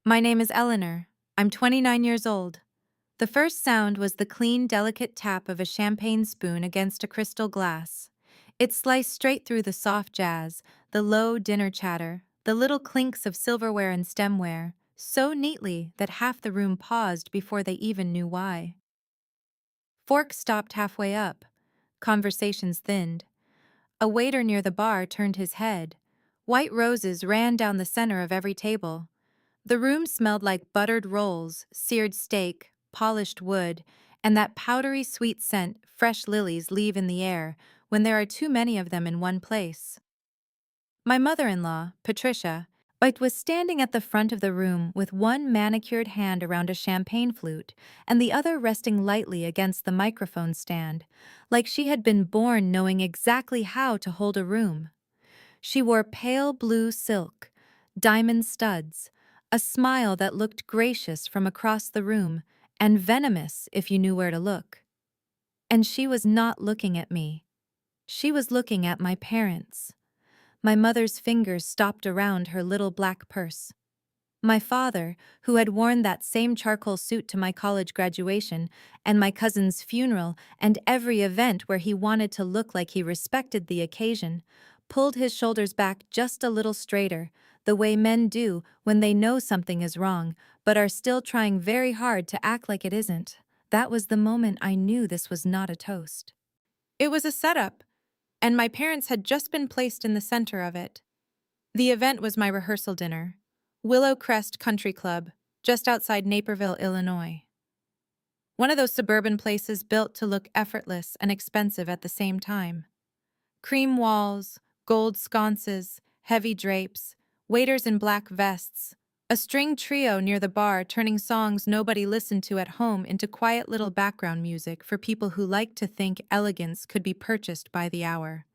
My name is Eleanor. I'm 29 years old. The first sound was the clean, delicate tap of a champagne spoon against a crystal glass. It sliced straight through the soft jazz, the low dinner chatter, the little clinks of silverware and stemware, so neatly that half the room paused before they even knew why. Forks stopped halfway up. Conversations thinned. A waiter near the bar turned his head. White roses ran down the center of every table. The room smelled like buttered rolls, seared steak, polished wood, and that powdery sweet scent fresh lilies leave in the air when there are too many of them in one place. My mother-in-law, Patricia, was standing at the front of the room with one manicured hand around a champagne flute and the other resting lightly against the microphone stand, like she had been born knowing exactly how to hold a room. She wore pale blue silk, diamond studs, a smile that looked gracious from across the room and venomous if you knew where to look. And she was not looking at me. She was looking at my parents. My mother's fingers stopped around her little black purse. My father, who had worn that same charcoal suit to my college graduation and my cousin's funeral and every event where he wanted to look like he respected the occasion, pulled his shoulders back just a little straighter, the way men do when they know something is wrong, but are still trying very hard to act like it isn't. That was the moment I knew this was not a toast. It was a setup, and my parents had just been placed in the center of it. The event was my rehearsal dinner, Willow Crest Country Club, just outside Naperville, Illinois. One of those suburban places built to look effortless and expensive at the same time. Cream walls, gold sconces, heavy drapes, waiters in black vests, a string trio near the bar turning songs nobody listened to at home into quiet little background music for people who liked to think elegance could be purchased by the hour.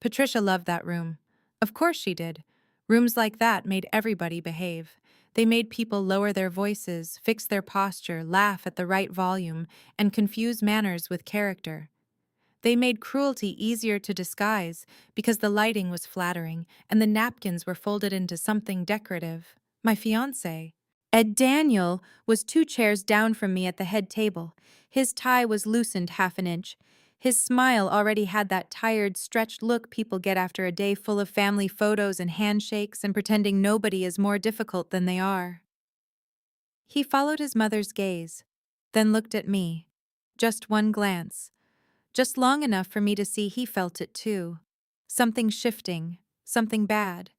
Patricia loved that room. Of course she did. Rooms like that made everybody behave. They made people lower their voices, fix their posture, laugh at the right volume, and confuse manners with character. They made cruelty easier to disguise because the lighting was flattering and the napkins were folded into something decorative. My fiancé, Ed Daniel, was 2 chairs down from me at the head table. His tie was loosened half an inch. His smile already had that tired, stretched look people get after a day full of family photos and handshakes and pretending nobody is more difficult than they are. He followed his mother's gaze, then looked at me. Just one glance. Just long enough for me to see he felt it too. Something shifting, something bad.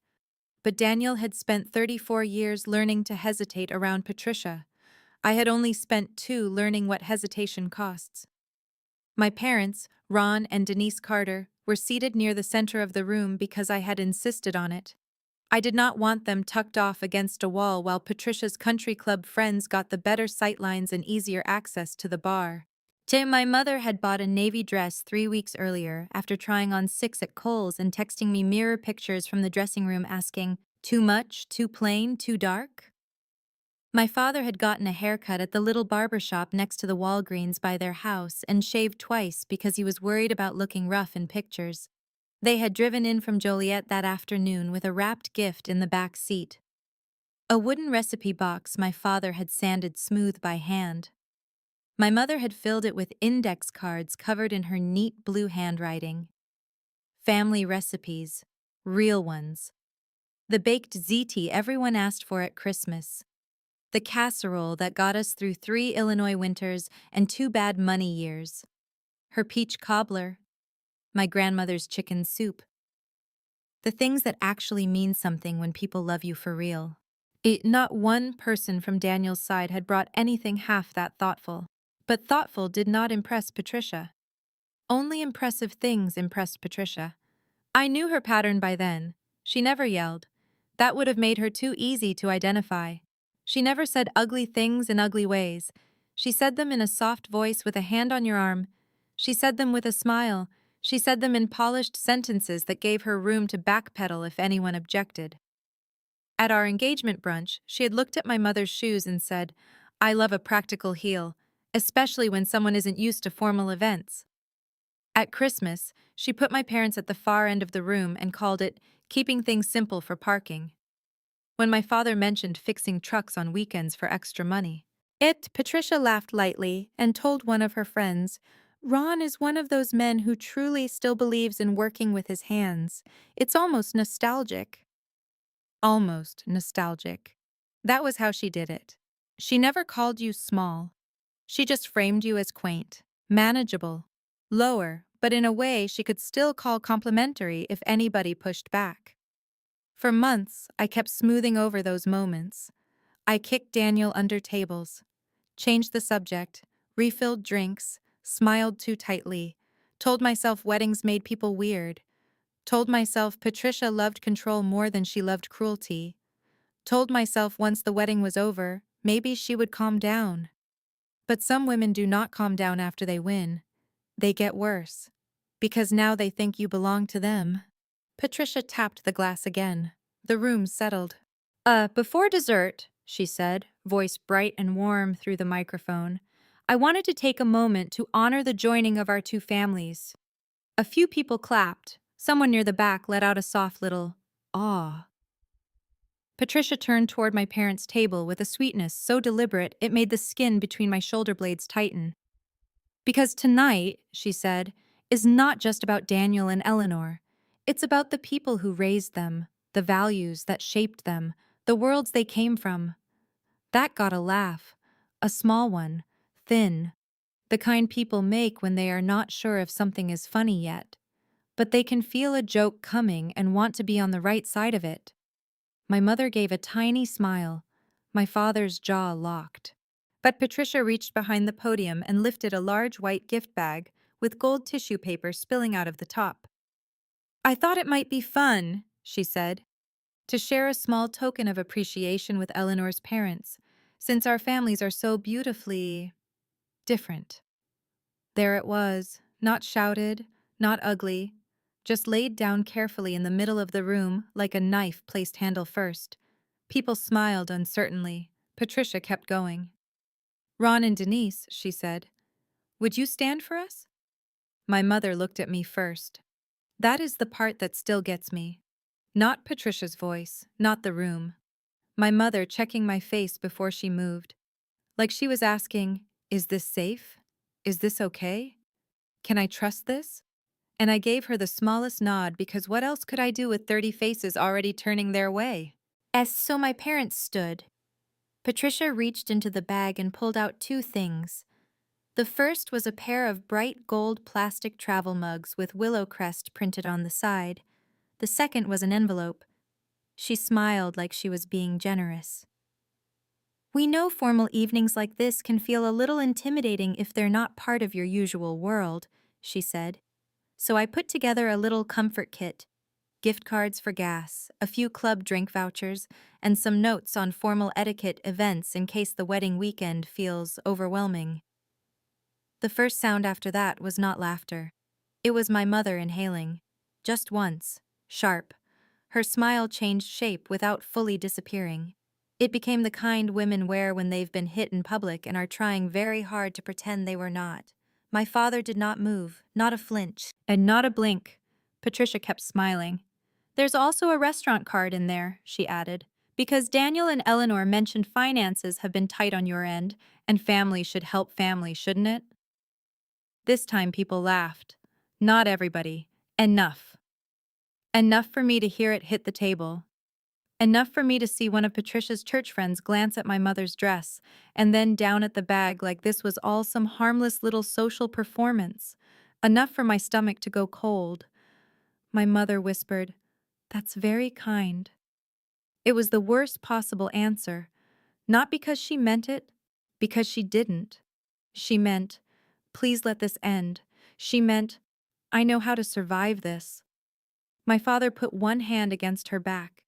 But Daniel had spent 34 years learning to hesitate around Patricia. I had only spent 2 learning what hesitation costs. My parents, Ron and Denise Carter, were seated near the center of the room because I had insisted on it. I did not want them tucked off against a wall while Patricia's country club friends got the better sightlines and easier access to the bar. My mother had bought a navy dress 3 weeks earlier after trying on 6 at Kohl's and texting me mirror pictures from the dressing room asking, "Too much, too plain, too dark?" My father had gotten a haircut at the little barber shop next to the Walgreens by their house and shaved twice because he was worried about looking rough in pictures. They had driven in from Joliet that afternoon with a wrapped gift in the back seat. A wooden recipe box my father had sanded smooth by hand. My mother had filled it with index cards covered in her neat blue handwriting. Family recipes, real ones. The baked ziti everyone asked for at Christmas. The casserole that got us through 3 Illinois winters and 2 bad money years. Her peach cobbler. My grandmother's chicken soup. The things that actually mean something when people love you for real. Not one person from Daniel's side had brought anything half that thoughtful. But thoughtful did not impress Patricia. Only impressive things impressed Patricia. I knew her pattern by then. She never yelled. That would have made her too easy to identify. She never said ugly things in ugly ways. She said them in a soft voice with a hand on your arm. She said them with a smile. She said them in polished sentences that gave her room to backpedal if anyone objected. At our engagement brunch, she had looked at my mother's shoes and said, "I love a practical heel, especially when someone isn't used to formal events." At Christmas, she put my parents at the far end of the room and called it keeping things simple for parking. when my father mentioned fixing trucks on weekends for extra money. Patricia laughed lightly and told one of her friends, Ron is one of those men who truly still believes in working with his hands. It's almost nostalgic. Almost nostalgic. That was how she did it. She never called you small. She just framed you as quaint, manageable, lower, but in a way she could still call complimentary if anybody pushed back. For months, I kept smoothing over those moments. I kicked Daniel under tables, changed the subject, refilled drinks, smiled too tightly, told myself weddings made people weird, told myself Patricia loved control more than she loved cruelty, told myself once the wedding was over, maybe she would calm down. But some women do not calm down after they win. They get worse. Because now they think you belong to them. Patricia tapped the glass again. The room settled. Before dessert, she said, voice bright and warm through the microphone, I wanted to take a moment to honor the joining of our two families. A few people clapped. Someone near the back let out a soft little, "Aw." Patricia turned toward my parents' table with a sweetness so deliberate it made the skin between my shoulder blades tighten. Because tonight, she said, is not just about Daniel and Eleanor. It's about the people who raised them, the values that shaped them, the worlds they came from. That got a laugh. A small one, thin, the kind people make when they are not sure if something is funny yet. But they can feel a joke coming and want to be on the right side of it. My mother gave a tiny smile. My father's jaw locked. But Patricia reached behind the podium and lifted a large white gift bag with gold tissue paper spilling out of the top. I thought it might be fun, she said, to share a small token of appreciation with Eleanor's parents, since our families are so beautifully different. There it was, not shouted, not ugly, just laid down carefully in the middle of the room like a knife placed handle first. People smiled uncertainly. Patricia kept going. Ron and Denise, she said, would you stand for us? My mother looked at me first. That is the part that still gets me. Not Patricia's voice, not the room. My mother checking my face before she moved. Like she was asking, is this safe? Is this okay? Can I trust this? And I gave her the smallest nod because what else could I do with 30 faces already turning their way? So my parents stood. Patricia reached into the bag and pulled out two things. The first was a pair of bright gold plastic travel mugs with Willow Crest printed on the side. The second was an envelope. She smiled like she was being generous. We know formal evenings like this can feel a little intimidating if they're not part of your usual world, she said. So I put together a little comfort kit. Gift cards for gas, a few club drink vouchers, and some notes on formal etiquette events in case the wedding weekend feels overwhelming. The first sound after that was not laughter. It was my mother inhaling. Just once. Sharp. Her smile changed shape without fully disappearing. It became the kind women wear when they've been hit in public and are trying very hard to pretend they were not. My father did not move, not a flinch, and not a blink. Patricia kept smiling. There's also a restaurant card in there, she added, because Daniel and Eleanor mentioned finances have been tight on your end, and family should help family, shouldn't it? This time people laughed. Not everybody. Enough. Enough for me to hear it hit the table. Enough for me to see one of Patricia's church friends glance at my mother's dress, and then down at the bag like this was all some harmless little social performance. Enough for my stomach to go cold. My mother whispered, "That's very kind." It was the worst possible answer, not because she meant it, because she didn't. She meant, "Please let this end." She meant, "I know how to survive this." My father put one hand against her back.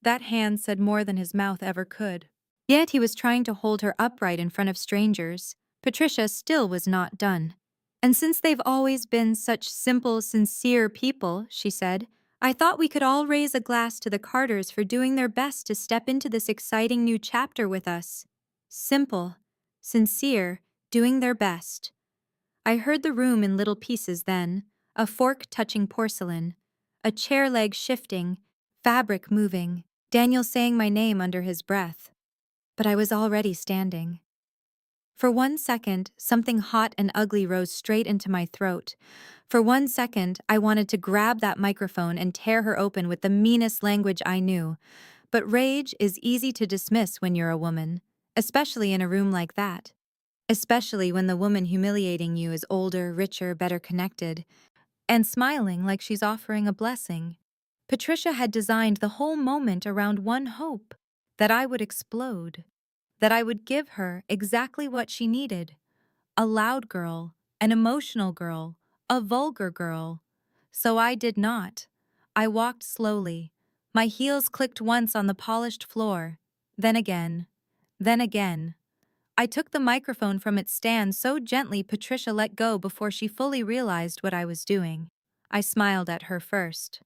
That hand said more than his mouth ever could. Yet he was trying to hold her upright in front of strangers. Patricia still was not done. And since they've always been such simple, sincere people, she said, I thought we could all raise a glass to the Carters for doing their best to step into this exciting new chapter with us. Simple, sincere, doing their best. I heard the room in little pieces then, a fork touching porcelain, a chair leg shifting, fabric moving. Daniel saying my name under his breath, but I was already standing. For 1 second, something hot and ugly rose straight into my throat. For 1 second, I wanted to grab that microphone and tear her open with the meanest language I knew. But rage is easy to dismiss when you're a woman, especially in a room like that. Especially when the woman humiliating you is older, richer, better connected, and smiling like she's offering a blessing. Patricia had designed the whole moment around one hope: that I would explode, that I would give her exactly what she needed: a loud girl, an emotional girl, a vulgar girl. So I did not. I walked slowly. My heels clicked once on the polished floor, then again, then again. I took the microphone from its stand so gently Patricia let go before she fully realized what I was doing. I smiled at her first.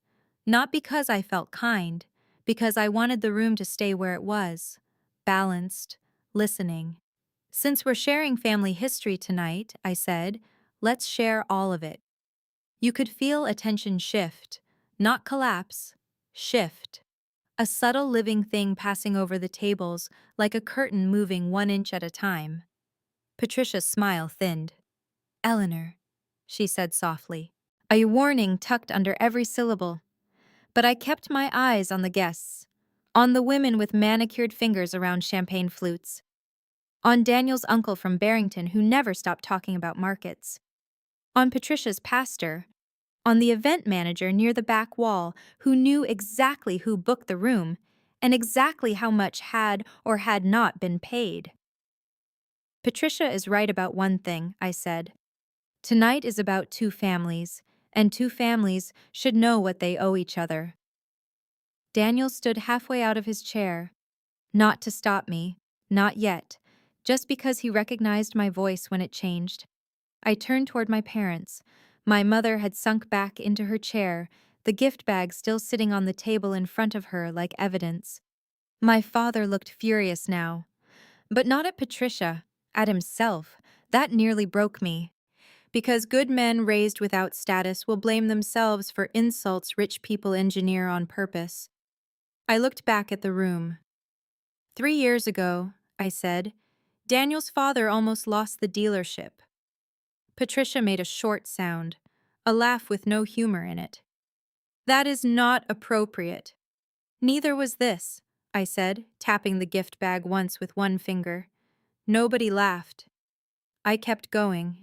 Not because I felt kind, because I wanted the room to stay where it was, balanced, listening. Since we're sharing family history tonight, I said, let's share all of it. You could feel attention shift, not collapse, shift. A subtle living thing passing over the tables, like a curtain moving 1 inch at a time. Patricia's smile thinned. Eleanor, she said softly, a warning tucked under every syllable. But I kept my eyes on the guests, on the women with manicured fingers around champagne flutes, on Daniel's uncle from Barrington who never stopped talking about markets, on Patricia's pastor, on the event manager near the back wall who knew exactly who booked the room and exactly how much had or had not been paid. Patricia is right about one thing, I said. Tonight is about two families, and two families should know what they owe each other. Daniel stood halfway out of his chair, not to stop me, not yet, just because he recognized my voice when it changed. I turned toward my parents. My mother had sunk back into her chair, the gift bag still sitting on the table in front of her like evidence. My father looked furious now, but not at Patricia, at himself. That nearly broke me. Because good men raised without status will blame themselves for insults rich people engineer on purpose. I looked back at the room. 3 years ago, I said, Daniel's father almost lost the dealership. Patricia made a short sound, a laugh with no humor in it. That is not appropriate. Neither was this, I said, tapping the gift bag once with one finger. Nobody laughed. I kept going.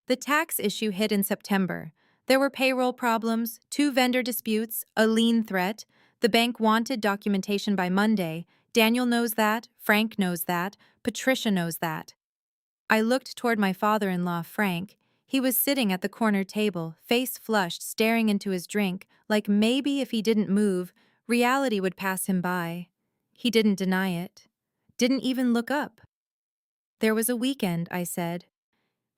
The tax issue hit in September. There were payroll problems, 2 vendor disputes, a lien threat. The bank wanted documentation by Monday. Daniel knows that, Frank knows that, Patricia knows that. I looked toward my father-in-law, Frank. He was sitting at the corner table, face flushed, staring into his drink, like maybe if he didn't move, reality would pass him by. He didn't deny it. Didn't even look up. There was a weekend, I said,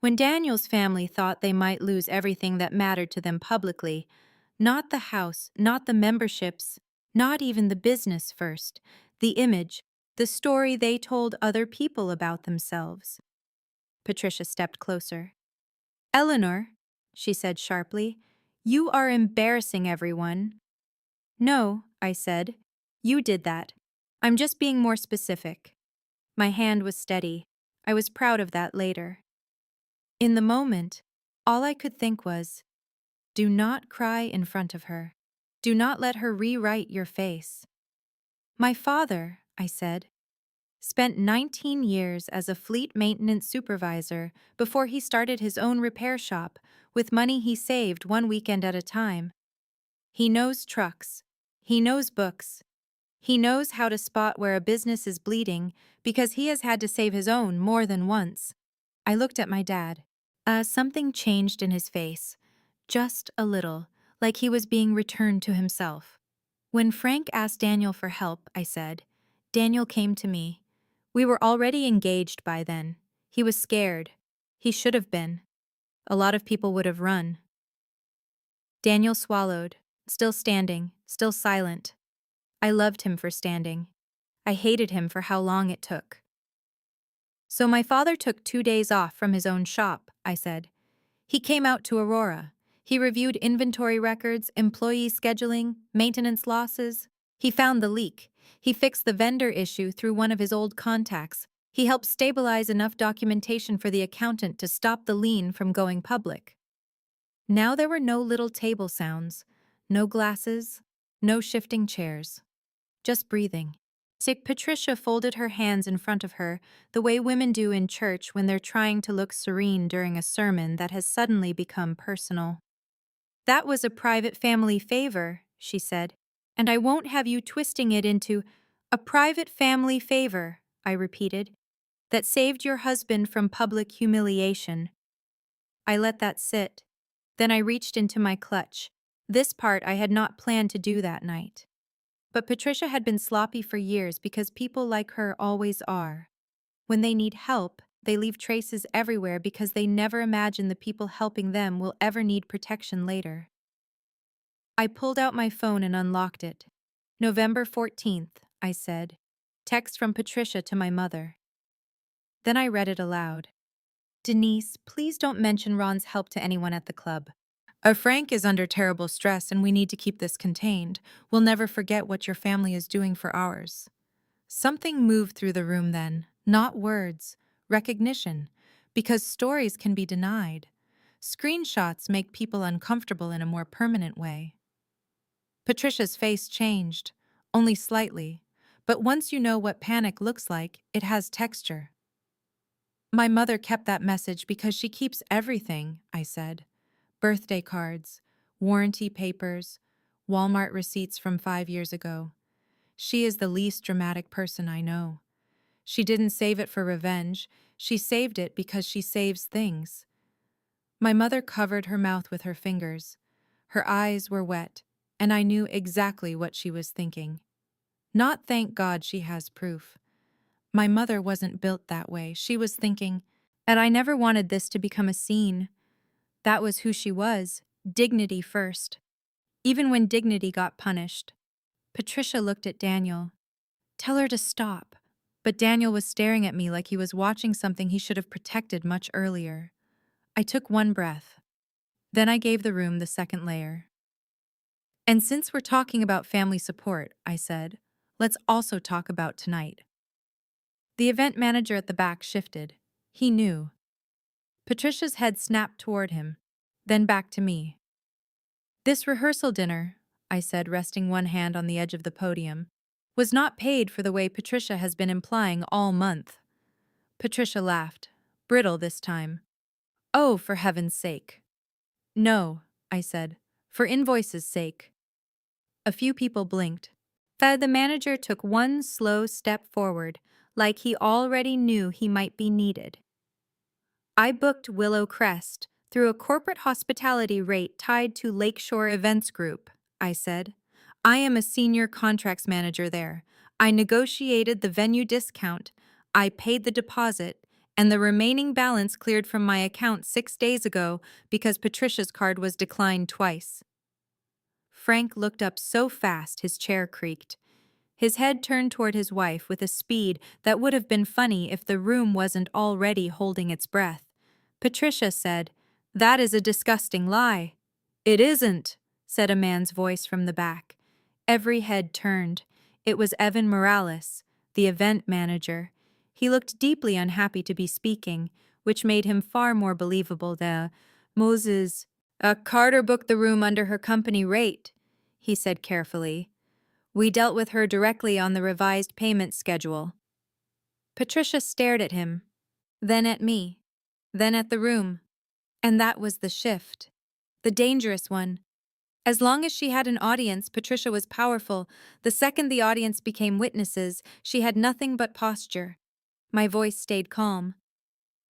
when Daniel's family thought they might lose everything that mattered to them publicly. Not the house, not the memberships, not even the business first, the image, the story they told other people about themselves. Patricia stepped closer. Eleanor, she said sharply, you are embarrassing everyone. No, I said. You did that. I'm just being more specific. My hand was steady. I was proud of that later. In the moment, all I could think was, do not cry in front of her. Do not let her rewrite your face. My father, I said, spent 19 years as a fleet maintenance supervisor before he started his own repair shop with money he saved one weekend at a time. He knows trucks. He knows books. He knows how to spot where a business is bleeding because he has had to save his own more than once. I looked at my dad. Something changed in his face. Just a little, like he was being returned to himself. When Frank asked Daniel for help, I said, Daniel came to me. We were already engaged by then. He was scared. He should have been. A lot of people would have run. Daniel swallowed, still standing, still silent. I loved him for standing. I hated him for how long it took. So my father took 2 days off from his own shop, I said. He came out to Aurora. He reviewed inventory records, employee scheduling, maintenance losses. He found the leak. He fixed the vendor issue through one of his old contacts. He helped stabilize enough documentation for the accountant to stop the lien from going public. Now there were no little table sounds, no glasses, no shifting chairs. Just breathing. Sick Patricia folded her hands in front of her, the way women do in church when they're trying to look serene during a sermon that has suddenly become personal. "That was a private family favor," she said, "and I won't have you twisting it into a private family favor," I repeated, "that saved your husband from public humiliation." I let that sit. Then I reached into my clutch. This part I had not planned to do that night. But Patricia had been sloppy for years because people like her always are. When they need help, they leave traces everywhere because they never imagine the people helping them will ever need protection later. I pulled out my phone and unlocked it. "November 14th, I said. Text from Patricia to my mother. Then I read it aloud. "Denise, please don't mention Ron's help to anyone at the club. Frank is under terrible stress and we need to keep this contained. We'll never forget what your family is doing for ours." Something moved through the room then, not words, recognition, because stories can be denied. Screenshots make people uncomfortable in a more permanent way. Patricia's face changed, only slightly, but once you know what panic looks like, it has texture. "My mother kept that message because she keeps everything," I said. "Birthday cards, warranty papers, Walmart receipts from 5 years ago. She is the least dramatic person I know. She didn't save it for revenge, she saved it because she saves things." My mother covered her mouth with her fingers. Her eyes were wet, and I knew exactly what she was thinking. Not "thank God she has proof." My mother wasn't built that way. She was thinking, "And I never wanted this to become a scene." That was who she was, dignity first. Even when dignity got punished. Patricia looked at Daniel. "Tell her to stop." But Daniel was staring at me like he was watching something he should have protected much earlier. I took one breath. Then I gave the room the second layer. "And since we're talking about family support," I said, "let's also talk about tonight." The event manager at the back shifted. He knew. Patricia's head snapped toward him, then back to me. "This rehearsal dinner," I said, resting one hand on the edge of the podium, "was not paid for the way Patricia has been implying all month." Patricia laughed, brittle this time. "Oh, for heaven's sake." "No," I said, "for invoices' sake." A few people blinked. The manager took one slow step forward, like he already knew he might be needed. "I booked Willow Crest through a corporate hospitality rate tied to Lakeshore Events Group," I said. "I am a senior contracts manager there. I negotiated the venue discount. I paid the deposit, and the remaining balance cleared from my account 6 days ago because Patricia's card was declined twice." Frank looked up so fast his chair creaked. His head turned toward his wife with a speed that would have been funny if the room wasn't already holding its breath. Patricia said, "That is a disgusting lie." "It isn't," said a man's voice from the back. Every head turned. It was Evan Morales, the event manager. He looked deeply unhappy to be speaking, which made him far more believable than Moses. "Carter booked the room under her company rate," he said carefully. "We dealt with her directly on the revised payment schedule." Patricia stared at him, then at me, then at the room. And that was the shift. The dangerous one. As long as she had an audience, Patricia was powerful. The second the audience became witnesses, she had nothing but posture. My voice stayed calm.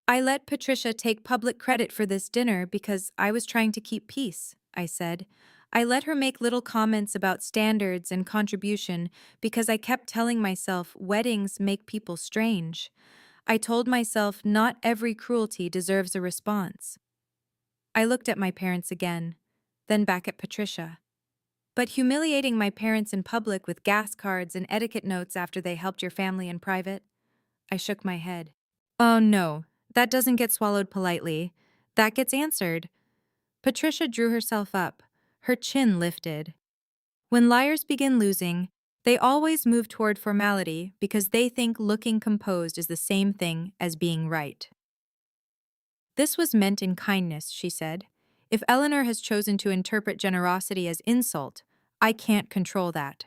"I let Patricia take public credit for this dinner because I was trying to keep peace," I said. "I let her make little comments about standards and contribution because I kept telling myself weddings make people strange. I told myself not every cruelty deserves a response." I looked at my parents again, then back at Patricia. "But humiliating my parents in public with gas cards and etiquette notes after they helped your family in private?" I shook my head. "Oh no, that doesn't get swallowed politely. That gets answered." Patricia drew herself up, her chin lifted. "When liars begin losing, They always move toward formality because they think looking composed is the same thing as being right. This was meant in kindness, she said. If Eleanor has chosen to interpret generosity as insult, I can't control that.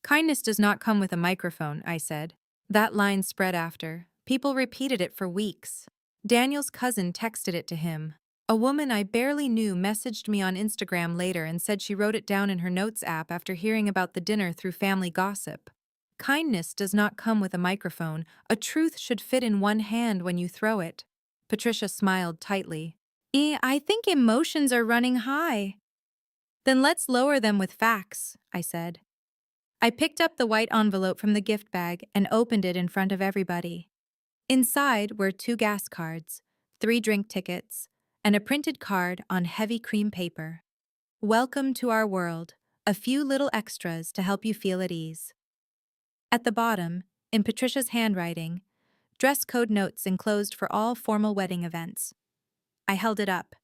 Kindness does not come with a microphone, I said. That line spread after. People repeated it for weeks. Daniel's cousin texted it to him. A woman I barely knew messaged me on Instagram later and said she wrote it down in her notes app after hearing about the dinner through family gossip. Kindness does not come with a microphone. A truth should fit in one hand when you throw it. Patricia smiled tightly. I think emotions are running high. Then let's lower them with facts, I said. I picked up the white envelope from the gift bag and opened it in front of everybody. Inside were 2 gas cards, 3 drink tickets, and a printed card on heavy cream paper. Welcome to our world, a few little extras to help you feel at ease. At the bottom, in Patricia's handwriting, dress code notes enclosed for all formal wedding events. I held it up.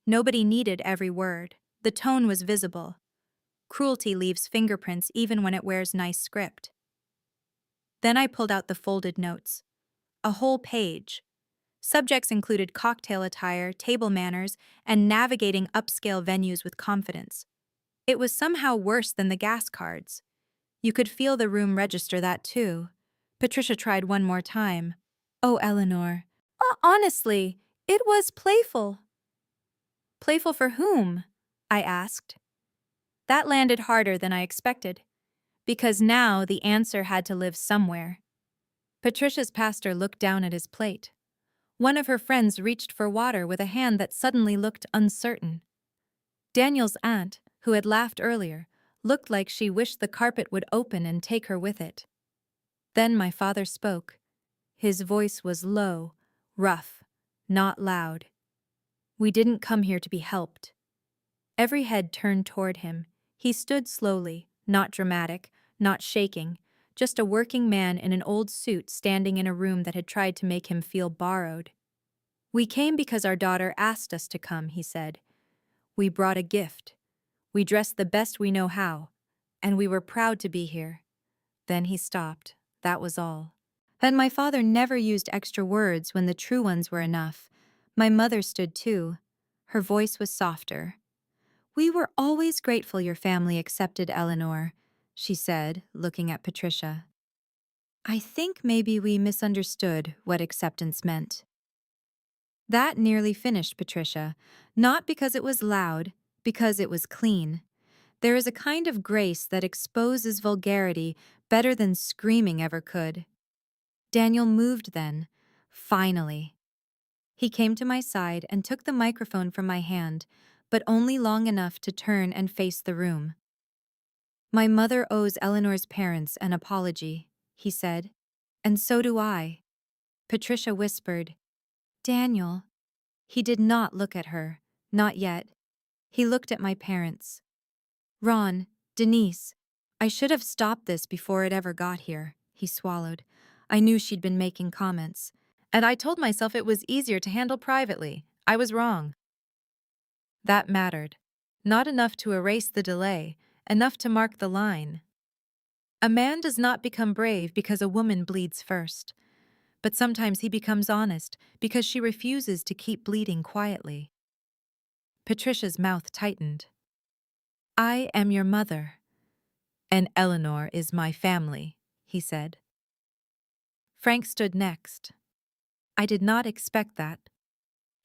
Nobody needed every word. The tone was visible. Cruelty leaves fingerprints even when it wears nice script. Then I pulled out the folded notes. A whole page. Subjects included cocktail attire, table manners, and navigating upscale venues with confidence. It was somehow worse than the gas cards. You could feel the room register that too. Patricia tried one more time. Oh, Eleanor. Honestly, it was playful. Playful for whom? I asked. That landed harder than I expected, because now the answer had to live somewhere. Patricia's pastor looked down at his plate. One of her friends reached for water with a hand that suddenly looked uncertain. Daniel's aunt, who had laughed earlier, looked like she wished the carpet would open and take her with it. Then my father spoke. His voice was low, rough, not loud. We didn't come here to be helped. Every head turned toward him. He stood slowly, not dramatic, not shaking, just a working man in an old suit standing in a room that had tried to make him feel borrowed. We came because our daughter asked us to come, he said. We brought a gift. We dressed the best we know how, and we were proud to be here. Then he stopped. That was all. And my father never used extra words when the true ones were enough. My mother stood too. Her voice was softer. We were always grateful your family accepted Eleanor, she said, looking at Patricia. I think maybe we misunderstood what acceptance meant. That nearly finished Patricia, not because it was loud, because it was clean. There is a kind of grace that exposes vulgarity better than screaming ever could. Daniel moved then, finally. He came to my side and took the microphone from my hand, but only long enough to turn and face the room. My mother owes Eleanor's parents an apology, he said, and so do I. Patricia whispered, Daniel. He did not look at her, not yet. He looked at my parents. Ron, Denise, I should have stopped this before it ever got here, he swallowed. I knew she'd been making comments, and I told myself it was easier to handle privately. I was wrong. That mattered. Not enough to erase the delay, enough to mark the line. A man does not become brave because a woman bleeds first, but sometimes he becomes honest because she refuses to keep bleeding quietly. Patricia's mouth tightened. I am your mother, and Eleanor is my family, he said. Frank stood next. I did not expect that.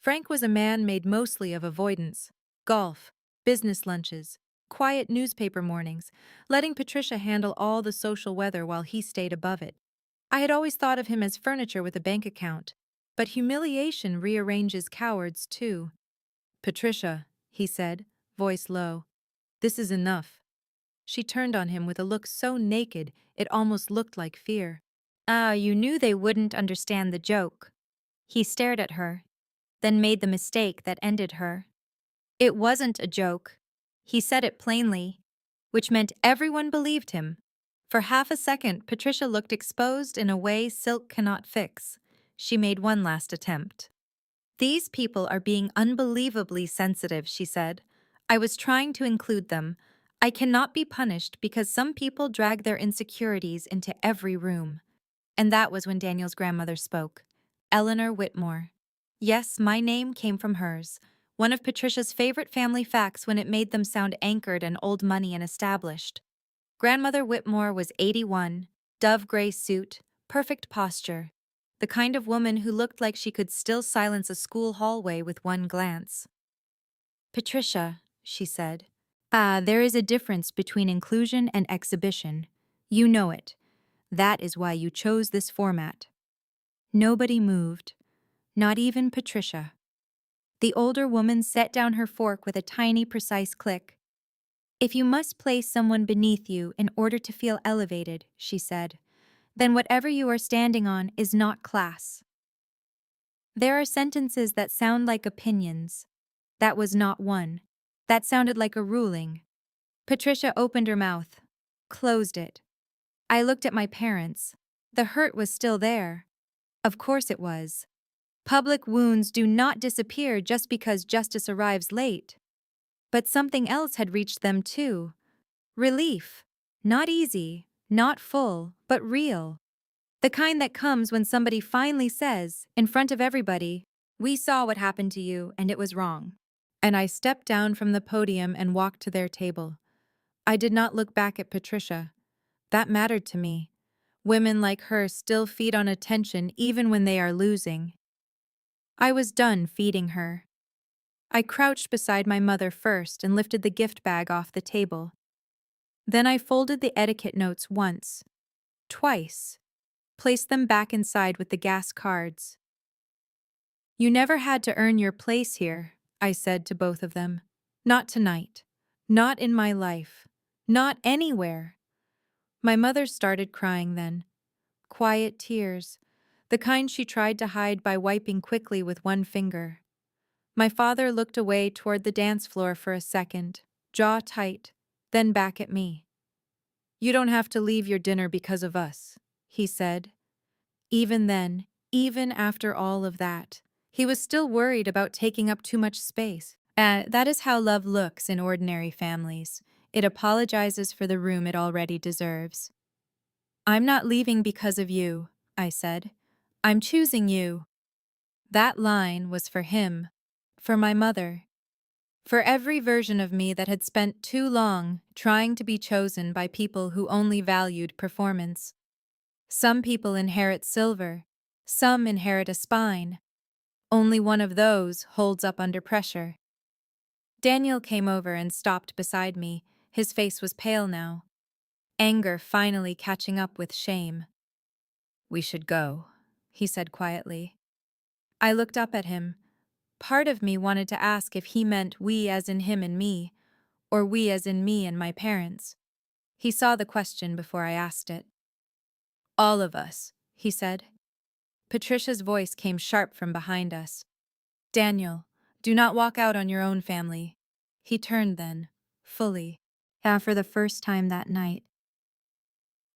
Frank was a man made mostly of avoidance, golf, business lunches, quiet newspaper mornings, letting Patricia handle all the social weather while he stayed above it. I had always thought of him as furniture with a bank account, but humiliation rearranges cowards too. Patricia, he said, voice low, this is enough. She turned on him with a look so naked it almost looked like fear. You knew they wouldn't understand the joke. He stared at her, then made the mistake that ended her. It wasn't a joke. He said it plainly, which meant everyone believed him. For half a second, Patricia looked exposed in a way silk cannot fix. She made one last attempt. These people are being unbelievably sensitive, she said. I was trying to include them. I cannot be punished because some people drag their insecurities into every room. And that was when Daniel's grandmother spoke. Eleanor Whitmore. Yes, my name came from hers. One of Patricia's favorite family facts when it made them sound anchored and old money and established. Grandmother Whitmore was 81, dove gray suit, perfect posture. The kind of woman who looked like she could still silence a school hallway with one glance. Patricia, she said. There is a difference between inclusion and exhibition. You know it. That is why you chose this format. Nobody moved, not even Patricia. The older woman set down her fork with a tiny, precise click. If you must place someone beneath you in order to feel elevated, she said, then whatever you are standing on is not class. There are sentences that sound like opinions. That was not one. That sounded like a ruling. Patricia opened her mouth, closed it. I looked at my parents. The hurt was still there. Of course it was. Public wounds do not disappear just because justice arrives late. But something else had reached them too. Relief. Not easy, not full, but real. The kind that comes when somebody finally says, in front of everybody, "We saw what happened to you and it was wrong." And I stepped down from the podium and walked to their table. I did not look back at Patricia. That mattered to me. Women like her still feed on attention even when they are losing. I was done feeding her. I crouched beside my mother first and lifted the gift bag off the table. Then I folded the etiquette notes once, twice, placed them back inside with the gas cards. You never had to earn your place here, I said to both of them. Not tonight. Not in my life. Not anywhere. My mother started crying then. Quiet tears, the kind she tried to hide by wiping quickly with one finger. My father looked away toward the dance floor for a second, jaw tight, then back at me. You don't have to leave your dinner because of us, he said. Even then, even after all of that, he was still worried about taking up too much space. That is how love looks in ordinary families. It apologizes for the room it already deserves. I'm not leaving because of you, I said. I'm choosing you. That line was for him, for my mother, for every version of me that had spent too long trying to be chosen by people who only valued performance. Some people inherit silver, some inherit a spine. Only one of those holds up under pressure. Daniel came over and stopped beside me. His face was pale now, anger finally catching up with shame. We should go, he said quietly. I looked up at him. Part of me wanted to ask if he meant we as in him and me, or we as in me and my parents. He saw the question before I asked it. All of us, he said. Patricia's voice came sharp from behind us. Daniel, do not walk out on your own family. He turned then, fully, for the first time that night.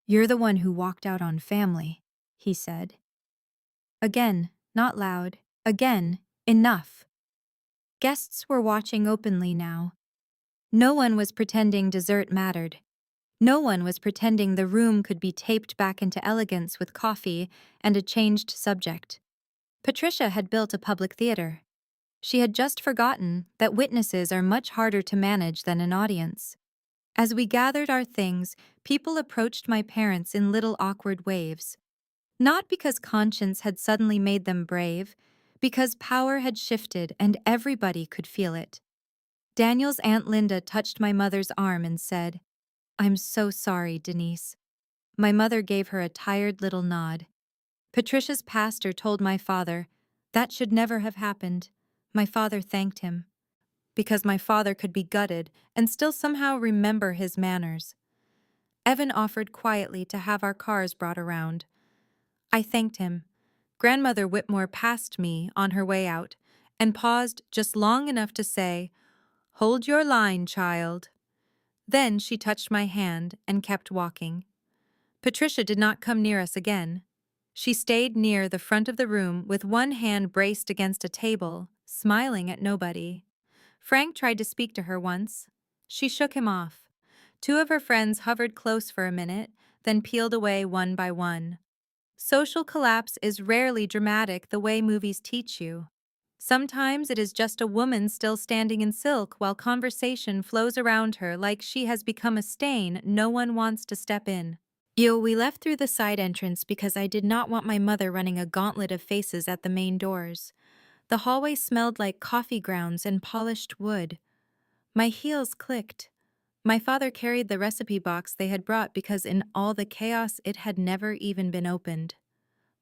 You're the one who walked out on family, he said. Again, not loud. Again, enough. Guests were watching openly now. No one was pretending dessert mattered. No one was pretending the room could be taped back into elegance with coffee and a changed subject. Patricia had built a public theater. She had just forgotten that witnesses are much harder to manage than an audience. As we gathered our things, people approached my parents in little awkward waves. Not because conscience had suddenly made them brave, because power had shifted and everybody could feel it. Daniel's Aunt Linda touched my mother's arm and said, I'm so sorry, Denise. My mother gave her a tired little nod. Patricia's pastor told my father, that should never have happened. My father thanked him. Because my father could be gutted and still somehow remember his manners. Evan offered quietly to have our cars brought around. I thanked him. Grandmother Whitmore passed me on her way out and paused just long enough to say, Hold your line, child. Then she touched my hand and kept walking. Patricia did not come near us again. She stayed near the front of the room with one hand braced against a table, smiling at nobody. Frank tried to speak to her once. She shook him off. Two of her friends hovered close for a minute, then peeled away one by one. Social collapse is rarely dramatic the way movies teach you. Sometimes it is just a woman still standing in silk while conversation flows around her like she has become a stain no one wants to step in. We left through the side entrance because I did not want my mother running a gauntlet of faces at the main doors. The hallway smelled like coffee grounds and polished wood. My heels clicked. My father carried the recipe box they had brought because in all the chaos it had never even been opened.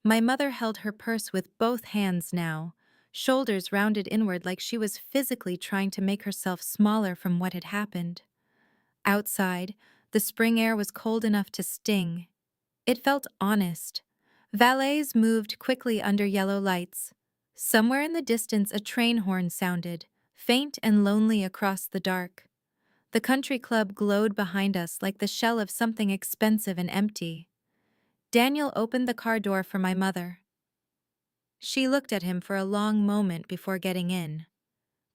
My mother held her purse with both hands now, shoulders rounded inward like she was physically trying to make herself smaller from what had happened. Outside, the spring air was cold enough to sting. It felt honest. Valets moved quickly under yellow lights. Somewhere in the distance a train horn sounded, faint and lonely across the dark. The country club glowed behind us like the shell of something expensive and empty. Daniel opened the car door for my mother. She looked at him for a long moment before getting in.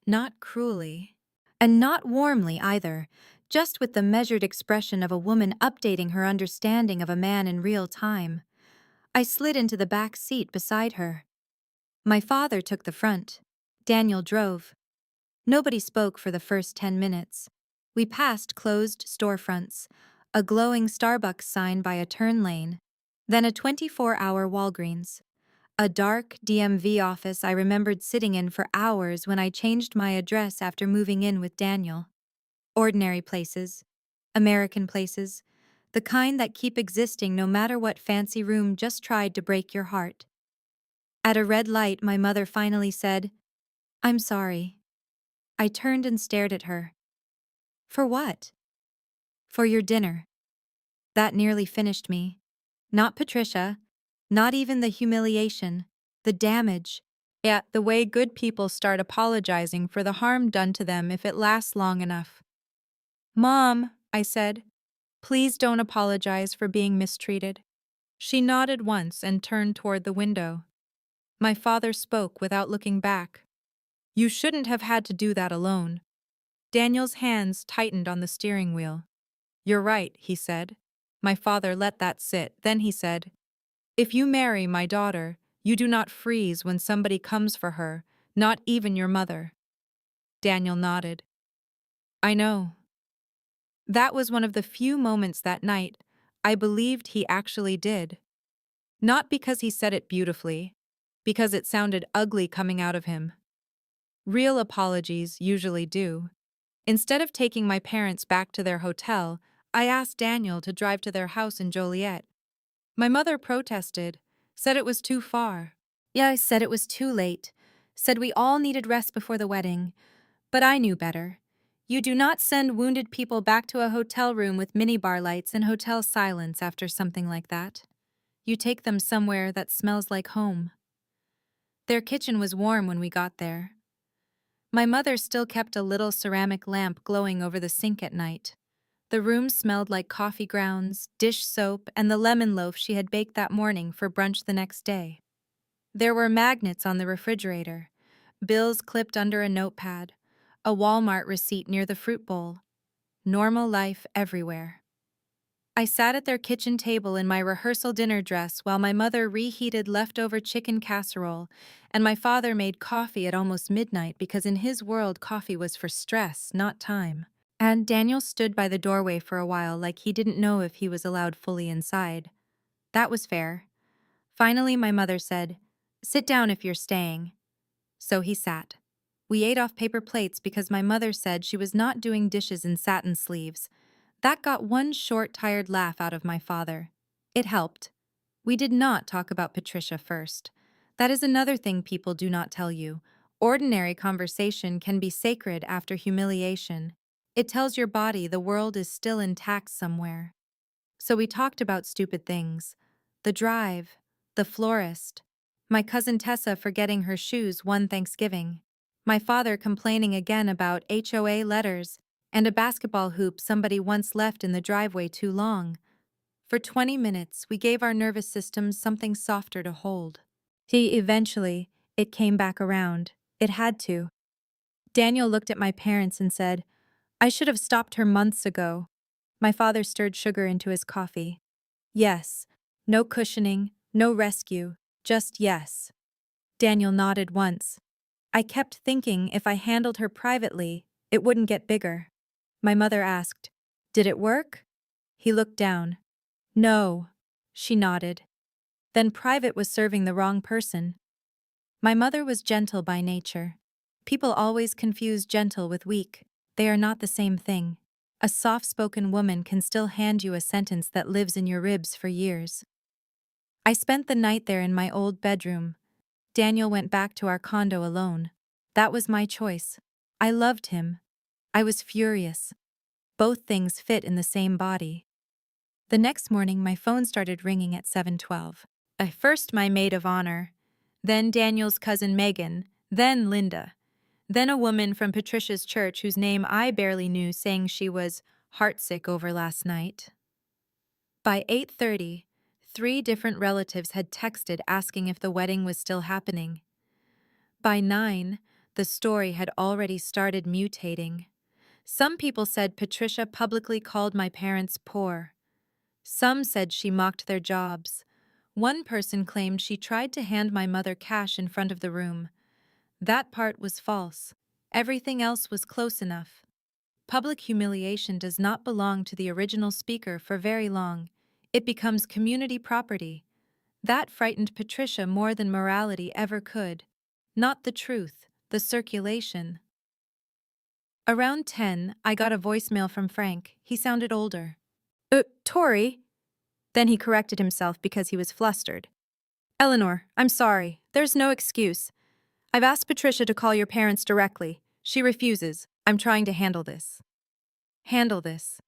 Not cruelly. And not warmly either, just with the measured expression of a woman updating her understanding of a man in real time. I slid into the back seat beside her. My father took the front. Daniel drove. Nobody spoke for the first 10 minutes. We passed closed storefronts, a glowing Starbucks sign by a turn lane, then a 24-hour Walgreens. A dark DMV office I remembered sitting in for hours when I changed my address after moving in with Daniel. Ordinary places. American places. The kind that keep existing no matter what fancy room just tried to break your heart. At a red light, my mother finally said, "I'm sorry." I turned and stared at her. "For what?" "For your dinner." That nearly finished me. Not Patricia. Not even the humiliation. The damage. Yeah, the way good people start apologizing for the harm done to them if it lasts long enough. "Mom," I said, "please don't apologize for being mistreated." She nodded once and turned toward the window. My father spoke without looking back. "You shouldn't have had to do that alone." Daniel's hands tightened on the steering wheel. "You're right," he said. My father let that sit. Then he said, "If you marry my daughter, you do not freeze when somebody comes for her, not even your mother." Daniel nodded. "I know." That was one of the few moments that night I believed he actually did. Not because he said it beautifully, because it sounded ugly coming out of him. Real apologies usually do. Instead of taking my parents back to their hotel, I asked Daniel to drive to their house in Joliet. My mother protested, said it was too far. Yeah, I said it was too late, said we all needed rest before the wedding. But I knew better. You do not send wounded people back to a hotel room with minibar lights and hotel silence after something like that. You take them somewhere that smells like home. Their kitchen was warm when we got there. My mother still kept a little ceramic lamp glowing over the sink at night. The room smelled like coffee grounds, dish soap, and the lemon loaf she had baked that morning for brunch the next day. There were magnets on the refrigerator, bills clipped under a notepad, a Walmart receipt near the fruit bowl. Normal life everywhere. I sat at their kitchen table in my rehearsal dinner dress while my mother reheated leftover chicken casserole and my father made coffee at almost midnight because in his world coffee was for stress, not time. And Daniel stood by the doorway for a while like he didn't know if he was allowed fully inside. That was fair. Finally, my mother said, "Sit down if you're staying." So he sat. We ate off paper plates because my mother said she was not doing dishes in satin sleeves. That got one short, tired laugh out of my father. It helped. We did not talk about Patricia first. That is another thing people do not tell you. Ordinary conversation can be sacred after humiliation. It tells your body the world is still intact somewhere. So we talked about stupid things. The drive, the florist, my cousin Tessa forgetting her shoes one Thanksgiving, my father complaining again about HOA letters, and a basketball hoop somebody once left in the driveway too long. For 20 minutes, we gave our nervous systems something softer to hold. Eventually, it came back around. It had to. Daniel looked at my parents and said, "I should have stopped her months ago." My father stirred sugar into his coffee. Yes. No cushioning, no rescue, just yes. Daniel nodded once. I kept thinking if I handled her privately, it wouldn't get bigger. My mother asked, "Did it work?" He looked down. "No." She nodded. Then private was serving the wrong person. My mother was gentle by nature. People always confuse gentle with weak. They are not the same thing. A soft-spoken woman can still hand you a sentence that lives in your ribs for years. I spent the night there in my old bedroom. Daniel went back to our condo alone. That was my choice. I loved him. I was furious. Both things fit in the same body. The next morning, my phone started ringing at 7:12. First my maid of honor, then Daniel's cousin Megan, then Linda, then a woman from Patricia's church whose name I barely knew saying she was heartsick over last night. By 8:30, 3 different relatives had texted asking if the wedding was still happening. By 9, the story had already started mutating. Some people said Patricia publicly called my parents poor. Some said she mocked their jobs. One person claimed she tried to hand my mother cash in front of the room. That part was false. Everything else was close enough. Public humiliation does not belong to the original speaker for very long. It becomes community property. That frightened Patricia more than morality ever could. Not the truth, the circulation. Around 10, I got a voicemail from Frank. He sounded older. Tori? Then he corrected himself because he was flustered. Eleanor, I'm sorry. There's no excuse. I've asked Patricia to call your parents directly. She refuses. I'm trying to handle this. Handle this.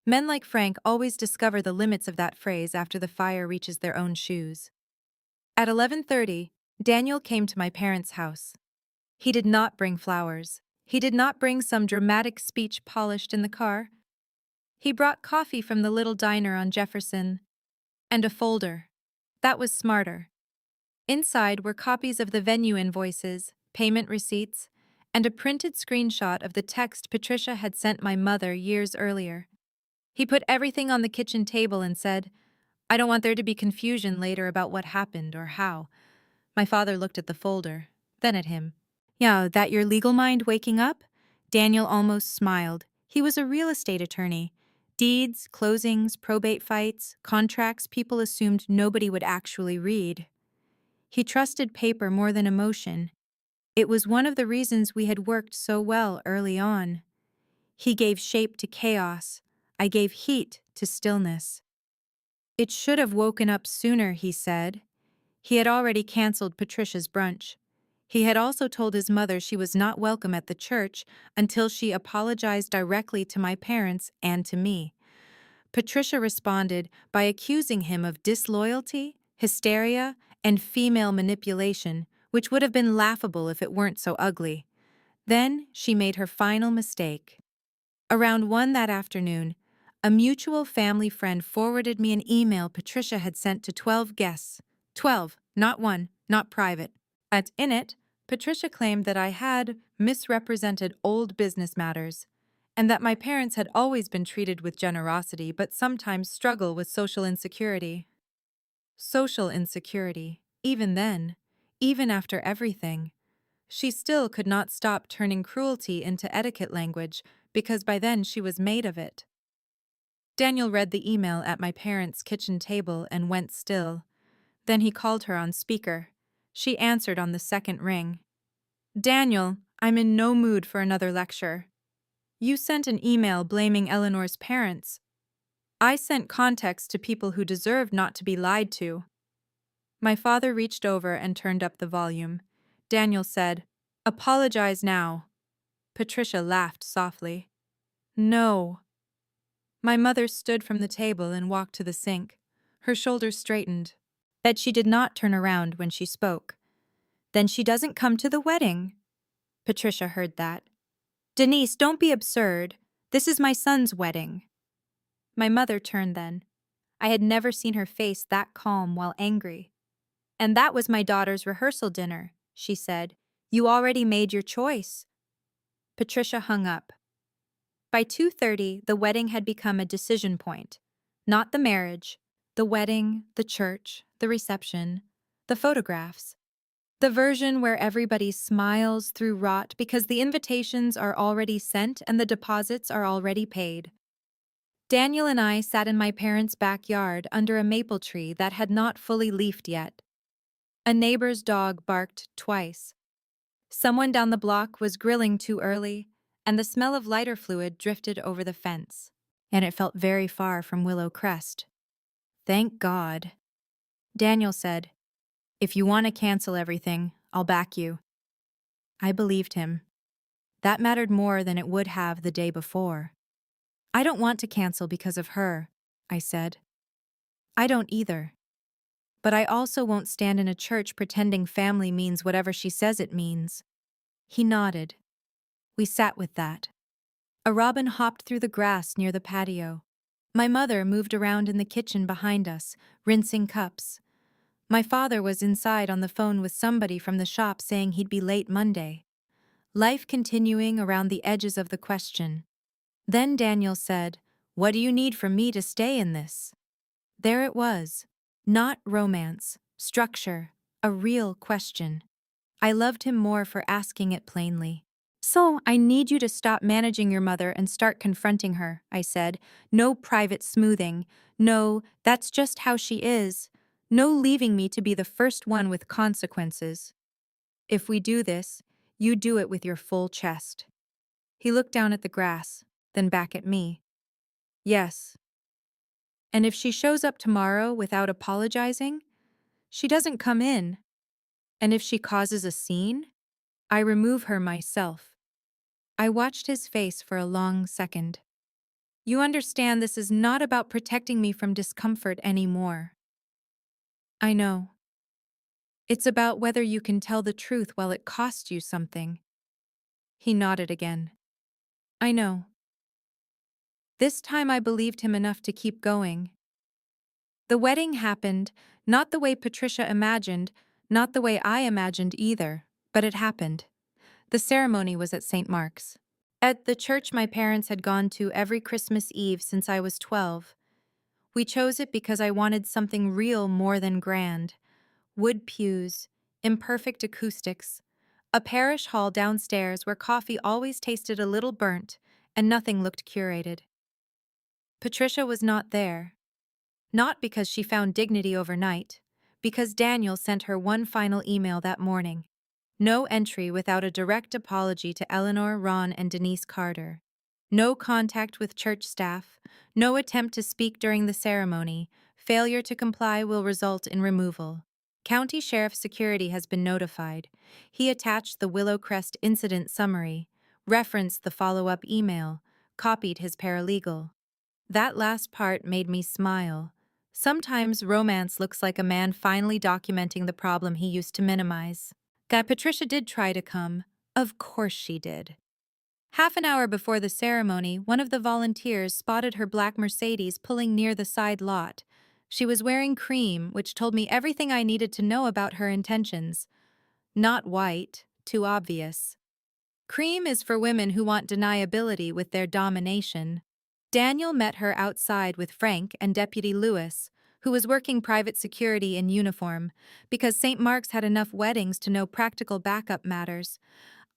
Men like Frank always discover the limits of that phrase after the fire reaches their own shoes. At 11:30, Daniel came to my parents' house. He did not bring flowers. He did not bring some dramatic speech polished in the car. He brought coffee from the little diner on Jefferson. And a folder. That was smarter. Inside were copies of the venue invoices, payment receipts, and a printed screenshot of the text Patricia had sent my mother years earlier. He put everything on the kitchen table and said, "I don't want there to be confusion later about what happened or how." My father looked at the folder, then at him. "Yeah, that your legal mind waking up?" Daniel almost smiled. He was a real estate attorney. Deeds, closings, probate fights, contracts people assumed nobody would actually read. He trusted paper more than emotion. It was one of the reasons we had worked so well early on. He gave shape to chaos. I gave heat to stillness. It should have woken up sooner, he said. He had already canceled Patricia's brunch. He had also told his mother she was not welcome at the church until she apologized directly to my parents and to me. Patricia responded by accusing him of disloyalty, hysteria, and female manipulation, which would have been laughable if it weren't so ugly. Then she made her final mistake. Around 1 that afternoon, a mutual family friend forwarded me an email Patricia had sent to 12 guests. 12, not 1, not private. In it, Patricia claimed that I had misrepresented old business matters, and that my parents had always been treated with generosity but sometimes struggle with social insecurity. Social insecurity, even then, even after everything. She still could not stop turning cruelty into etiquette language because by then she was made of it. Daniel read the email at my parents' kitchen table and went still. Then he called her on speaker. She answered on the second ring. "Daniel, I'm in no mood for another lecture. You sent an email blaming Eleanor's parents. I sent context to people who deserve not to be lied to." My father reached over and turned up the volume. Daniel said, "Apologize now." Patricia laughed softly. "No." My mother stood from the table and walked to the sink. Her shoulders straightened. That she did not turn around when she spoke. "Then she doesn't come to the wedding." Patricia heard that. "Denise, don't be absurd. This is my son's wedding." My mother turned then. I had never seen her face that calm while angry. "And that was my daughter's rehearsal dinner," she said. "You already made your choice." Patricia hung up. By 2:30, the wedding had become a decision point. Not the marriage, the wedding, the church, the reception, the photographs. The version where everybody smiles through rot because the invitations are already sent and the deposits are already paid. Daniel and I sat in my parents' backyard under a maple tree that had not fully leafed yet. A neighbor's dog barked twice. Someone down the block was grilling too early, and the smell of lighter fluid drifted over the fence. And it felt very far from Willow Crest. Thank God. Daniel said, "If you want to cancel everything, I'll back you." I believed him. That mattered more than it would have the day before. "I don't want to cancel because of her," I said. "I don't either. But I also won't stand in a church pretending family means whatever she says it means." He nodded. We sat with that. A robin hopped through the grass near the patio. My mother moved around in the kitchen behind us, rinsing cups. My father was inside on the phone with somebody from the shop saying he'd be late Monday. Life continuing around the edges of the question. Then Daniel said, "What do you need from me to stay in this?" There it was. Not romance, structure, a real question. I loved him more for asking it plainly. "So, I need you to stop managing your mother and start confronting her," I said. "No private smoothing. No, that's just how she is. No leaving me to be the first one with consequences. If we do this, you do it with your full chest." He looked down at the grass, then back at me. "Yes. And if she shows up tomorrow without apologizing, she doesn't come in. And if she causes a scene, I remove her myself." I watched his face for a long second. "You understand this is not about protecting me from discomfort anymore." "I know. It's about whether you can tell the truth while it costs you something." He nodded again. "I know." This time I believed him enough to keep going. The wedding happened, not the way Patricia imagined, not the way I imagined either, but it happened. The ceremony was at St. Mark's. At the church my parents had gone to every Christmas Eve since I was 12. We chose it because I wanted something real more than grand. Wood pews, imperfect acoustics, a parish hall downstairs where coffee always tasted a little burnt and nothing looked curated. Patricia was not there. Not because she found dignity overnight, because Daniel sent her one final email that morning. No entry without a direct apology to Eleanor, Ron, and Denise Carter. No contact with church staff, no attempt to speak during the ceremony. Failure to comply will result in removal. County Sheriff Security has been notified. He attached the Willow Crest incident summary, referenced the follow-up email, copied his paralegal. That last part made me smile. Sometimes romance looks like a man finally documenting the problem he used to minimize. That Patricia did try to come. Of course she did. Half an hour before the ceremony, one of the volunteers spotted her black Mercedes pulling near the side lot. She was wearing cream, which told me everything I needed to know about her intentions. Not white, too obvious. Cream is for women who want deniability with their domination. Daniel met her outside with Frank and Deputy Lewis, who was working private security in uniform, because St. Mark's had enough weddings to know practical backup matters.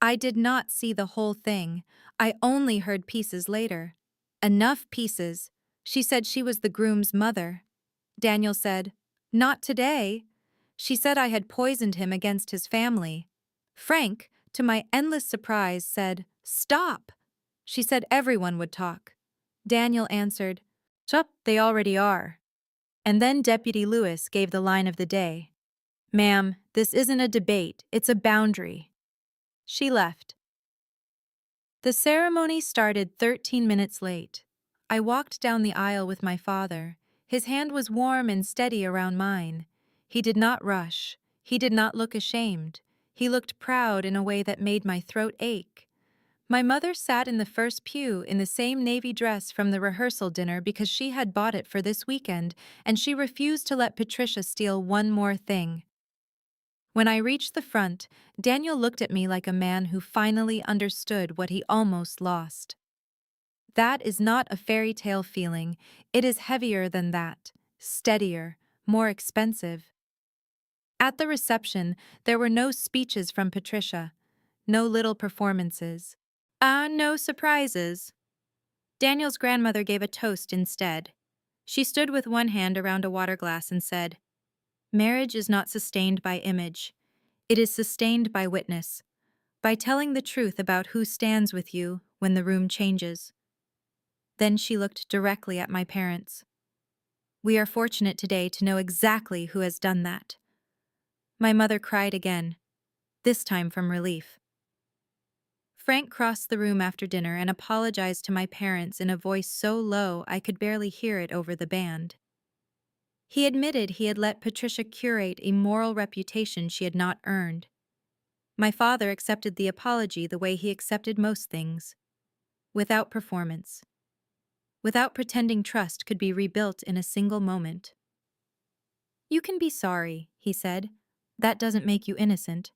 I did not see the whole thing. I only heard pieces later. Enough pieces. She said she was the groom's mother. Daniel said, "Not today." She said I had poisoned him against his family. Frank, to my endless surprise, said, "Stop." She said everyone would talk. Daniel answered, "Sup, they already are." And then Deputy Lewis gave the line of the day. "Ma'am, this isn't a debate, it's a boundary." She left. The ceremony started 13 minutes late. I walked down the aisle with my father. His hand was warm and steady around mine. He did not rush. He did not look ashamed. He looked proud in a way that made my throat ache. My mother sat in the first pew in the same navy dress from the rehearsal dinner because she had bought it for this weekend, and she refused to let Patricia steal one more thing. When I reached the front, Daniel looked at me like a man who finally understood what he almost lost. That is not a fairy tale feeling. It is heavier than that, steadier, more expensive. At the reception, there were no speeches from Patricia, no little performances. No surprises. Daniel's grandmother gave a toast instead. She stood with one hand around a water glass and said, "Marriage is not sustained by image. It is sustained by witness, by telling the truth about who stands with you when the room changes." Then she looked directly at my parents. "We are fortunate today to know exactly who has done that." My mother cried again, this time from relief. Frank crossed the room after dinner and apologized to my parents in a voice so low I could barely hear it over the band. He admitted he had let Patricia curate a moral reputation she had not earned. My father accepted the apology the way he accepted most things, without performance, without pretending trust could be rebuilt in a single moment. "You can be sorry," he said. "That doesn't make you innocent."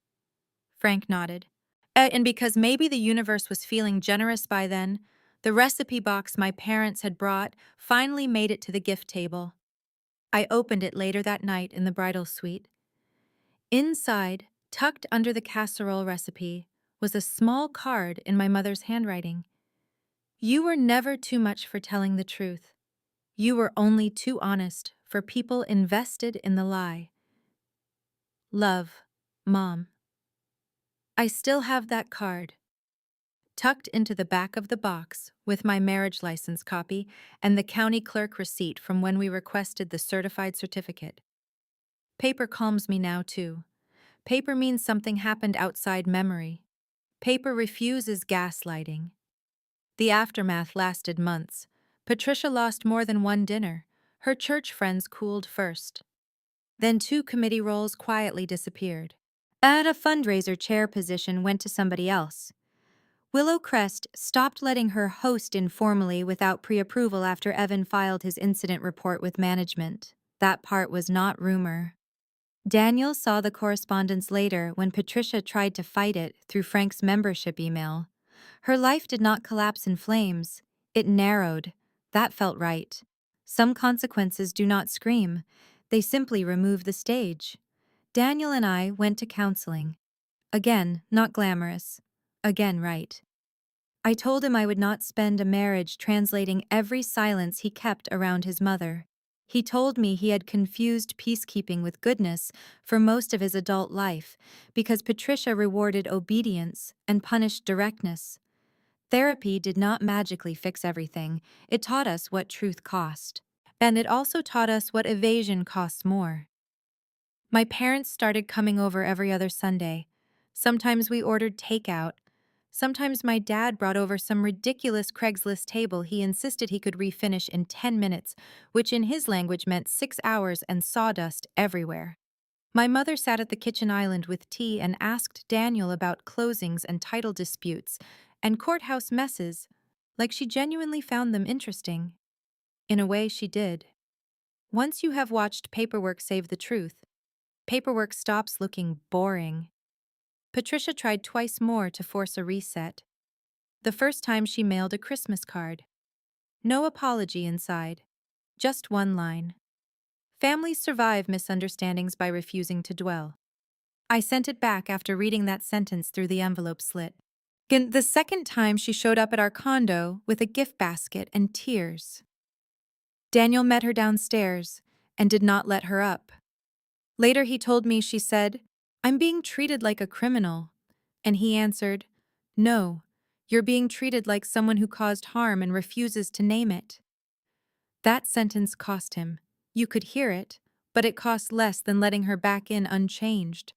Frank nodded. And because maybe the universe was feeling generous by then, the recipe box my parents had brought finally made it to the gift table. I opened it later that night in the bridal suite. Inside, tucked under the casserole recipe, was a small card in my mother's handwriting. "You were never too much for telling the truth. You were only too honest for people invested in the lie. Love, Mom." I still have that card, tucked into the back of the box with my marriage license copy and the county clerk receipt from when we requested the certified certificate. Paper calms me now, too. Paper means something happened outside memory. Paper refuses gaslighting. The aftermath lasted months. Patricia lost more than one dinner. Her church friends cooled first. Then 2 committee roles quietly disappeared. A fundraiser chair position went to somebody else. Willow Crest stopped letting her host informally without pre-approval after Evan filed his incident report with management. That part was not rumor. Daniel saw the correspondence later when Patricia tried to fight it through Frank's membership email. Her life did not collapse in flames. It narrowed. That felt right. Some consequences do not scream. They simply remove the stage. Daniel and I went to counseling. Again, not glamorous. Again, right. I told him I would not spend a marriage translating every silence he kept around his mother. He told me he had confused peacekeeping with goodness for most of his adult life because Patricia rewarded obedience and punished directness. Therapy did not magically fix everything. It taught us what truth cost. And it also taught us what evasion costs more. My parents started coming over every other Sunday. Sometimes we ordered takeout. Sometimes my dad brought over some ridiculous Craigslist table he insisted he could refinish in 10 minutes, which in his language meant 6 hours and sawdust everywhere. My mother sat at the kitchen island with tea and asked Daniel about closings and title disputes and courthouse messes, like she genuinely found them interesting. In a way, she did. Once you have watched paperwork save the truth, paperwork stops looking boring. Patricia tried twice more to force a reset. The first time she mailed a Christmas card. No apology inside. Just one line. "Families survive misunderstandings by refusing to dwell." I sent it back after reading that sentence through the envelope slit. The second time she showed up at our condo with a gift basket and tears. Daniel met her downstairs and did not let her up. Later he told me she said, "I'm being treated like a criminal." And he answered, "No, you're being treated like someone who caused harm and refuses to name it." That sentence cost him. You could hear it, but it cost less than letting her back in unchanged.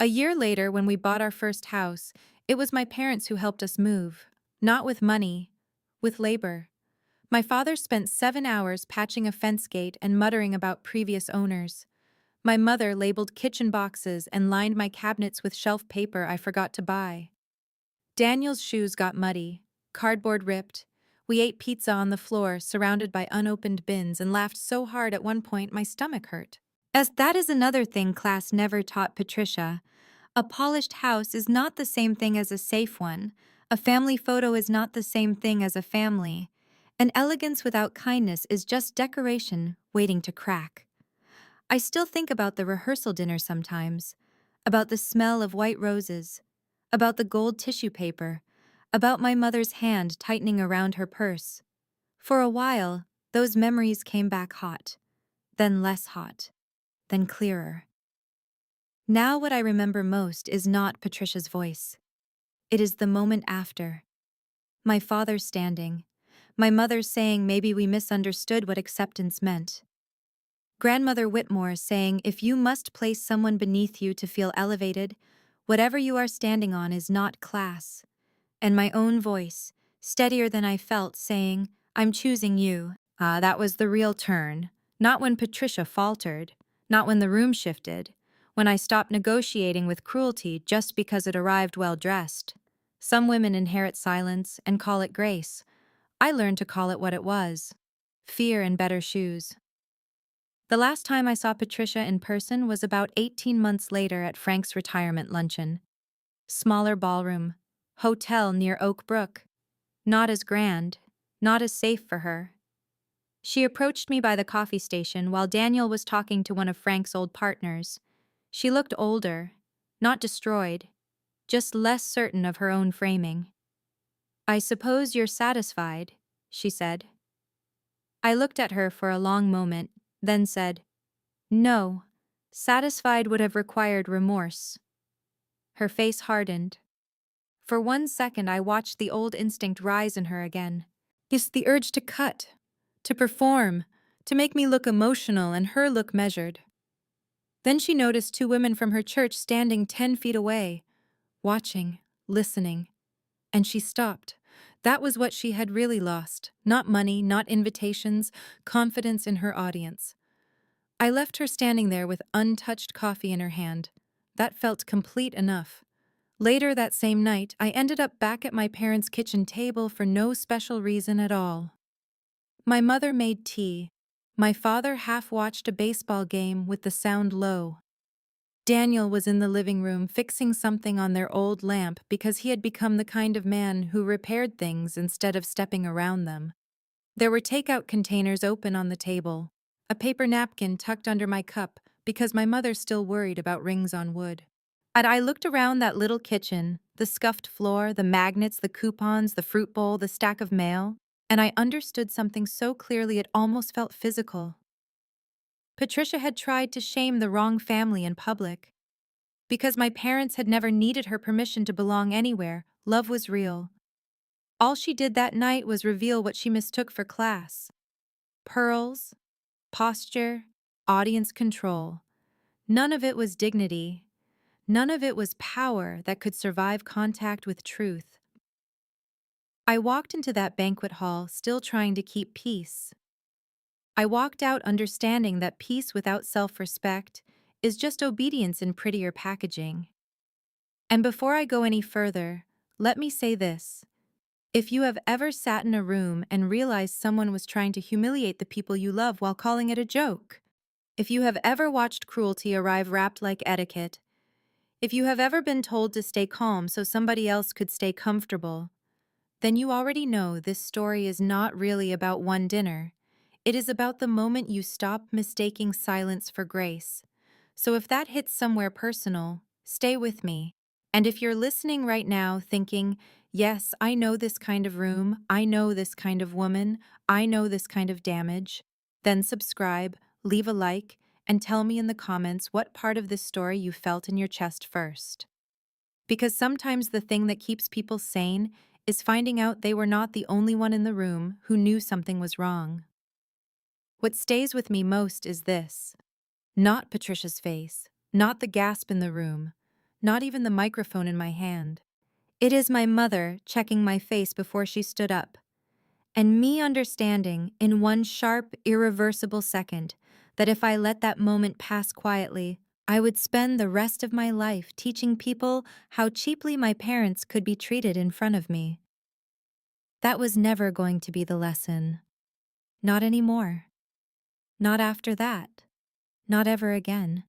A year later, when we bought our first house, it was my parents who helped us move. Not with money, with labor. My father spent 7 hours patching a fence gate and muttering about previous owners. My mother labeled kitchen boxes and lined my cabinets with shelf paper I forgot to buy. Daniel's shoes got muddy, cardboard ripped. We ate pizza on the floor, surrounded by unopened bins, and laughed so hard at one point my stomach hurt. As that is another thing class never taught Patricia. A polished house is not the same thing as a safe one. A family photo is not the same thing as a family, and elegance without kindness is just decoration waiting to crack. I still think about the rehearsal dinner sometimes, about the smell of white roses, about the gold tissue paper, about my mother's hand tightening around her purse. For a while, those memories came back hot, then less hot, then clearer. Now, what I remember most is not Patricia's voice. It is the moment after. My father standing, my mother saying maybe we misunderstood what acceptance meant. Grandmother Whitmore saying if you must place someone beneath you to feel elevated, whatever you are standing on is not class. And my own voice, steadier than I felt, saying, I'm choosing you. That was the real turn. Not when Patricia faltered, not when the room shifted, when I stopped negotiating with cruelty just because it arrived well dressed. Some women inherit silence and call it grace. I learned to call it what it was: fear in better shoes. The last time I saw Patricia in person was about 18 months later at Frank's retirement luncheon. Smaller ballroom, hotel near Oak Brook. Not as grand, not as safe for her. She approached me by the coffee station while Daniel was talking to one of Frank's old partners. She looked older, not destroyed, just less certain of her own framing. I suppose you're satisfied, she said. I looked at her for a long moment, then said, no, satisfied would have required remorse. Her face hardened. For 1 second I watched the old instinct rise in her again. It's the urge to cut, to perform, to make me look emotional and her look measured. Then she noticed 2 women from her church standing 10 feet away, watching, listening. And she stopped. That was what she had really lost. Not money, not invitations, confidence in her audience. I left her standing there with untouched coffee in her hand. That felt complete enough. Later that same night, I ended up back at my parents' kitchen table for no special reason at all. My mother made tea. My father half-watched a baseball game with the sound low. Daniel was in the living room fixing something on their old lamp because he had become the kind of man who repaired things instead of stepping around them. There were takeout containers open on the table, a paper napkin tucked under my cup because my mother still worried about rings on wood. And I looked around that little kitchen, the scuffed floor, the magnets, the coupons, the fruit bowl, the stack of mail, and I understood something so clearly it almost felt physical. Patricia had tried to shame the wrong family in public. Because my parents had never needed her permission to belong anywhere, love was real. All she did that night was reveal what she mistook for class. Pearls, posture, audience control. None of it was dignity. None of it was power that could survive contact with truth. I walked into that banquet hall still trying to keep peace. I walked out understanding that peace without self-respect is just obedience in prettier packaging. And before I go any further, let me say this. If you have ever sat in a room and realized someone was trying to humiliate the people you love while calling it a joke, if you have ever watched Cruelty arrive wrapped like etiquette, if you have ever been told to stay calm so somebody else could stay comfortable, then you already know this story is not really about one dinner. It is about the moment you stop mistaking silence for grace. So if that hits somewhere personal, stay with me. And if you're listening right now thinking, yes, I know this kind of room, I know this kind of woman, I know this kind of damage, then subscribe, leave a like, and tell me in the comments what part of this story you felt in your chest first. Because sometimes the thing that keeps people sane is finding out they were not the only one in the room who knew something was wrong. What stays with me most is this. Not Patricia's face, not the gasp in the room, not even the microphone in my hand. It is my mother checking my face before she stood up, and me understanding in one sharp, irreversible second that if I let that moment pass quietly, I would spend the rest of my life teaching people how cheaply my parents could be treated in front of me. That was never going to be the lesson. Not anymore. Not after that. Not ever again.